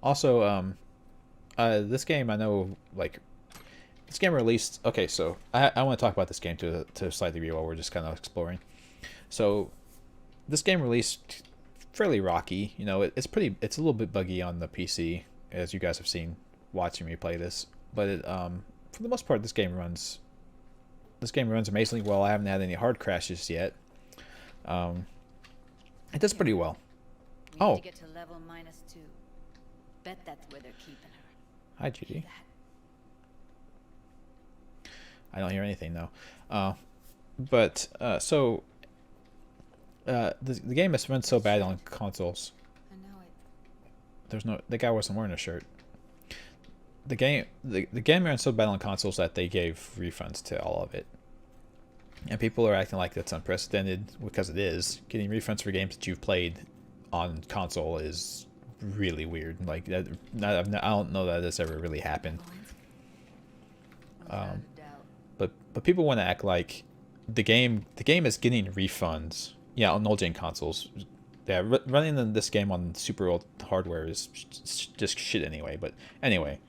Also, this game I know like this game released. Okay, so I want to talk about this game to a slight degree while we're just kind of exploring. So this game released fairly rocky. You know, it's a little bit buggy on the PC, as you guys have seen watching me play this. But for the most part, this game runs amazingly well. I haven't had any hard crashes yet. Um, it does pretty well. We need Oh, to get to level -2. Bet that's where they're keeping her. hi, Judy. I don't hear anything though. But the game has run so bad on consoles. I know it. The guy wasn't wearing a shirt. The game ran so bad on consoles that they gave refunds to all of it. And people are acting like that's unprecedented because it is. Getting refunds for games that you've played on console is really weird. Like that, I don't know that this ever really happened. Without Um, a doubt. but people want to act like the game is getting refunds. Yeah, on old gen consoles. Yeah, running this game on super old hardware is just shit anyway. But anyway,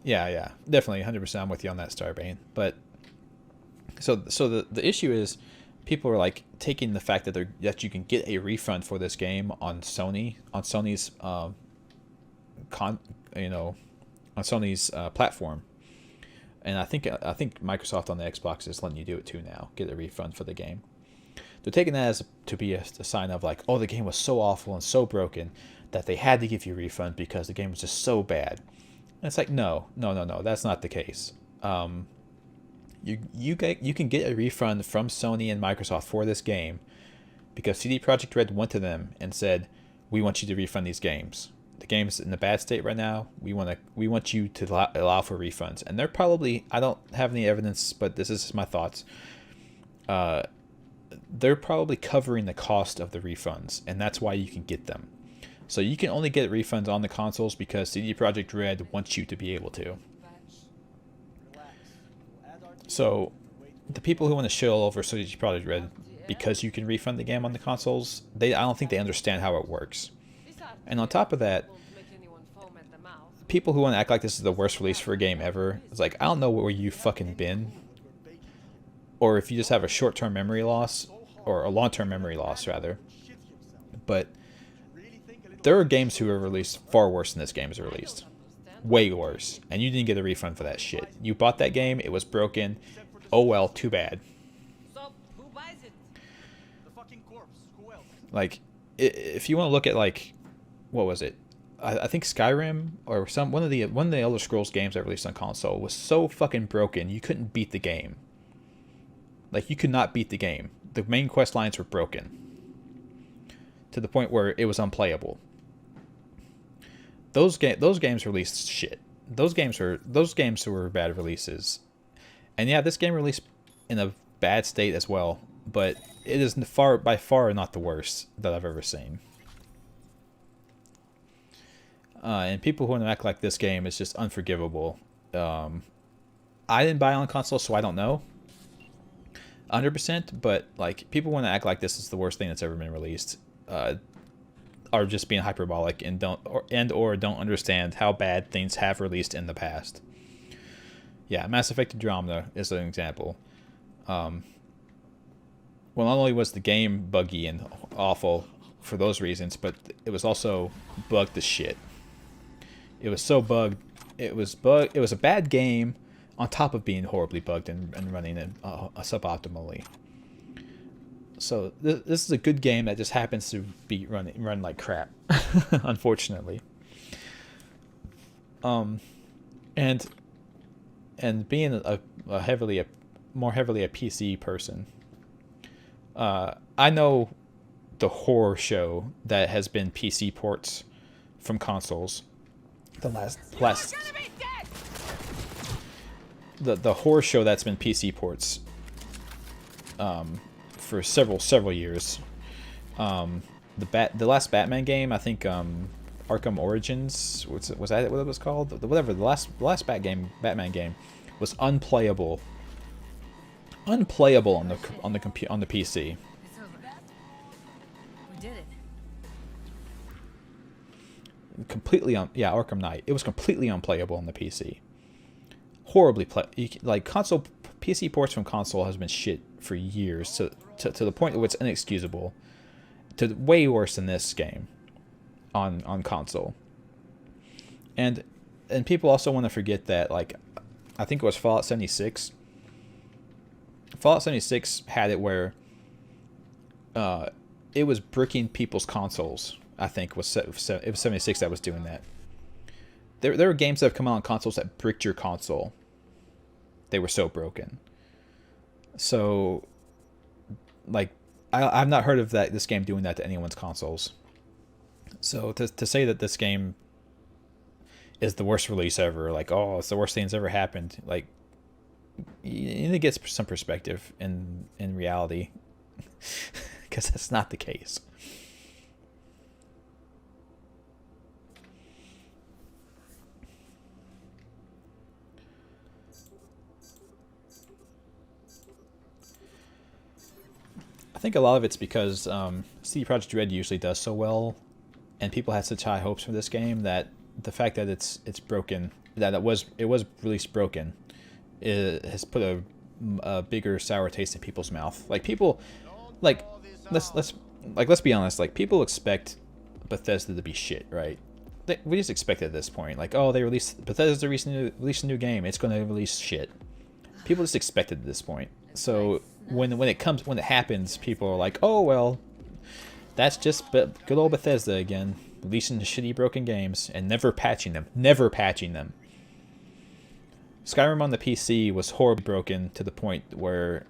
yeah, definitely 100%. I'm with you on that, Starbane. But so the issue is people are like taking the fact that you can get a refund for this game on Sony's con you know on Sony's platform. And I think Microsoft on the Xbox is letting you do it too now. Get a refund for the game. They're taking that as to be a sign of like, oh, the game was so awful and so broken that they had to give you a refund because the game was just so bad. And it's like, no, that's not the case. You can get a refund from Sony and Microsoft for this game because CD Projekt Red went to them and said, we want you to refund these games. The game's in a bad state right now. We want you to allow for refunds. And they're probably, I don't have any evidence, but this is just my thoughts. They're probably covering the cost of the refunds, and that's why you can get them. So you can only get refunds on the consoles because CD Projekt Red wants you to be able to. So the people who want to shit all over CD Projekt Red because you can refund the game on the consoles, I don't think they understand how it works. And on top of that, people who want to act like this is the worst release for a game ever, it's like, I don't know where you fucking been. Or if you just have a short-term memory loss, or a long-term memory loss, rather. But there are games who are released far worse than this game is released. Way worse. And you didn't get a refund for that shit. You bought that game, it was broken. Oh well, too bad. Like, if you want to look at, like, what was it? I think Skyrim or one of the Elder Scrolls games that released on console was so fucking broken you couldn't beat the game. Like, you could not beat the game. The main quest lines were broken to the point where it was unplayable. Those games released shit. Those games were bad releases. And yeah, this game released in a bad state as well, but it is by far not the worst that I've ever seen. And people who want to act like this game is just unforgivable. I didn't buy it on console, so I don't know 100%. But like, people want to act like this is the worst thing that's ever been released, are just being hyperbolic and don't understand how bad things have released in the past. Yeah, Mass Effect Andromeda is an example. Well, not only was the game buggy and awful for those reasons, but it was also bugged to shit. It was so bugged. It was a bad game on top of being horribly bugged and running it suboptimally. So this is a good game that just happens to be run like crap, unfortunately. And being a more heavily a PC person, I know the horror show that has been PC ports from consoles. The horror show that's been PC ports for several years. The last Batman game, I think, Arkham Origins, was that what it was called? Whatever, the last Batman game was unplayable on the PC. We did it. Completely yeah, Arkham Knight. It was completely unplayable on the PC. Horribly like console PC ports from console has been shit for years to the point where it's inexcusable. To way worse than this game on console. And people also want to forget that, like, I think it was Fallout 76. Fallout 76 had it where it was bricking people's consoles. I think it was 76 that was doing that. There were games that have come out on consoles that bricked your console. They were so broken. So, like, I've not heard of this game doing that to anyone's consoles. So to say that this game is the worst release ever, like, oh, it's the worst thing that's ever happened, like, you need to get some perspective in reality, because that's not the case. I think a lot of it's because CD Projekt Red usually does so well, and people had such high hopes for this game that the fact that it's broken, that it was released broken, has put a bigger sour taste in people's mouth. Like, people, like, let's be honest. Like, people expect Bethesda to be shit, right? We just expect it at this point. Like, oh, Bethesda recently released a new game, it's going to release shit. People just expect it at this point. So when it happens, people are like, oh, well, that's just good old Bethesda again, releasing shitty broken games and never patching them. Skyrim on the PC was horribly broken to the point where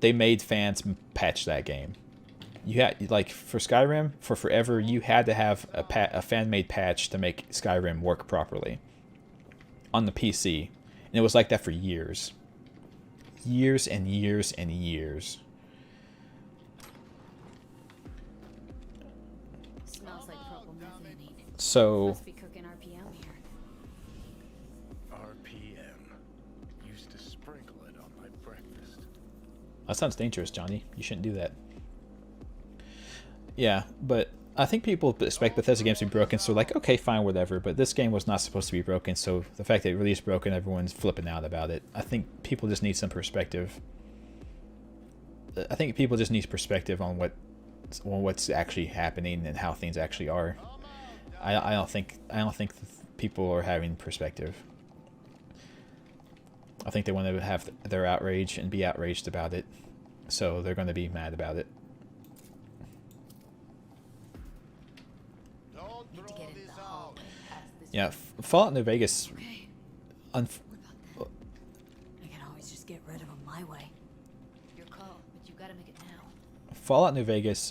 they made fans patch that game. You had, like, for Skyrim, for forever, you had to have a fan-made patch to make Skyrim work properly on the PC, and it was like that for years. Years and years and years. Smells like propylmethane. So Must be cooking RPM here. RPM. Used to sprinkle it on my breakfast. that sounds dangerous, Johnny. You shouldn't do that. Yeah, but I think people expect Bethesda games to be broken, so, like, okay, fine, whatever. But this game was not supposed to be broken, so the fact that it released broken, everyone's flipping out about it. I think people just need some perspective. I think people just need perspective on what's actually happening and how things actually are. I don't think people are having perspective. I think they want to have their outrage and be outraged about it, so they're going to be mad about it. Need to get into the hallway past this. Yeah, Fallout New Vegas. Okay. What about that? I can always just get rid of them my way. Your call, but you gotta make it now. Fallout New Vegas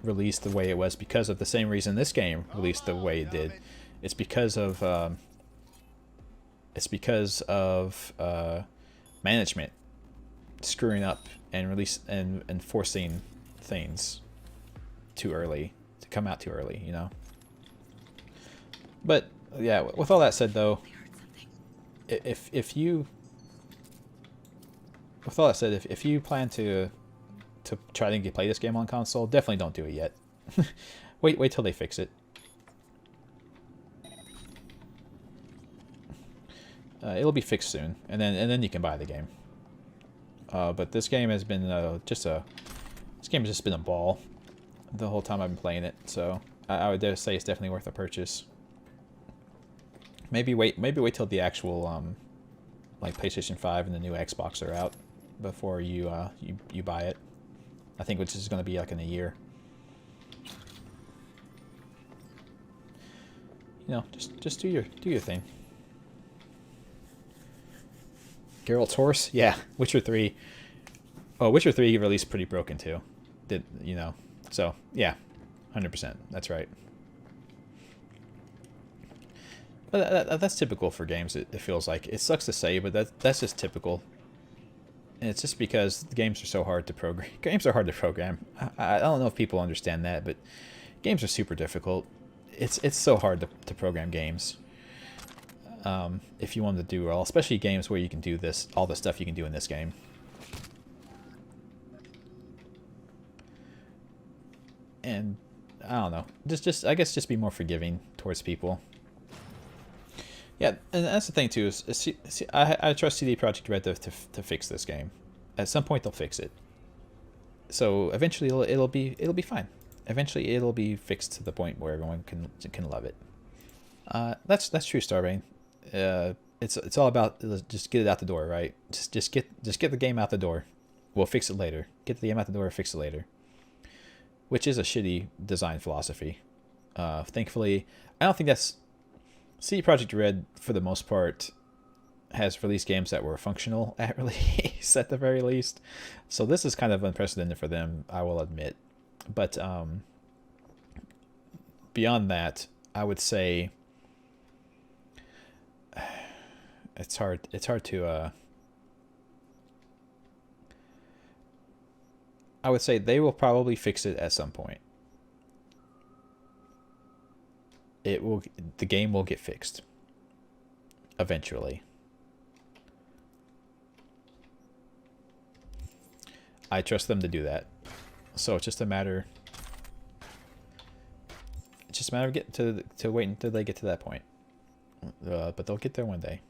released the way it was because of the same reason this game released the way it did. It's because of management screwing up and forcing things too early to come out too early, you know. But yeah, with all that said, though, if you plan to try to play this game on console, definitely don't do it yet. wait till they fix it. It'll be fixed soon, and then you can buy the game. But this game has been this game has just been a ball the whole time I've been playing it. So I would dare say it's definitely worth a purchase. Maybe wait till the actual like PlayStation 5 and the new Xbox are out before you buy it. I think which is going to be like in a year. You know, just do your thing. Geralt's horse? Yeah, Witcher 3. Oh, Witcher 3 released pretty broken too. You know? So, yeah. 100%. That's right. But that's typical for games, it feels like. It sucks to say, but that's just typical. And it's just because the games are so hard to program. Games are hard to program. I don't know if people understand that, but games are super difficult. It's so hard to program games. If you want to do well, especially games where you can do all the stuff you can do in this game. and I don't know, just I guess just be more forgiving towards people. Yeah, and that's the thing too. I trust CD Projekt Red to fix this game. At some point they'll fix it. So eventually it'll be fine. Eventually it'll be fixed to the point where everyone can love it. That's true, Starbane. It's all about just get it out the door, right? Just get the game out the door. We'll fix it later. Get the game out the door, fix it later. Which is a shitty design philosophy. Thankfully, I don't think that's CD Projekt Red for the most part has released games that were functional at release at the very least. So this is kind of unprecedented for them, I will admit. But beyond that, I would say it's hard to I would say they will probably fix it at some point. The game will get fixed eventually. I trust them to do that. So it's just a matter of getting to wait until they get to that point. But they'll get there one day.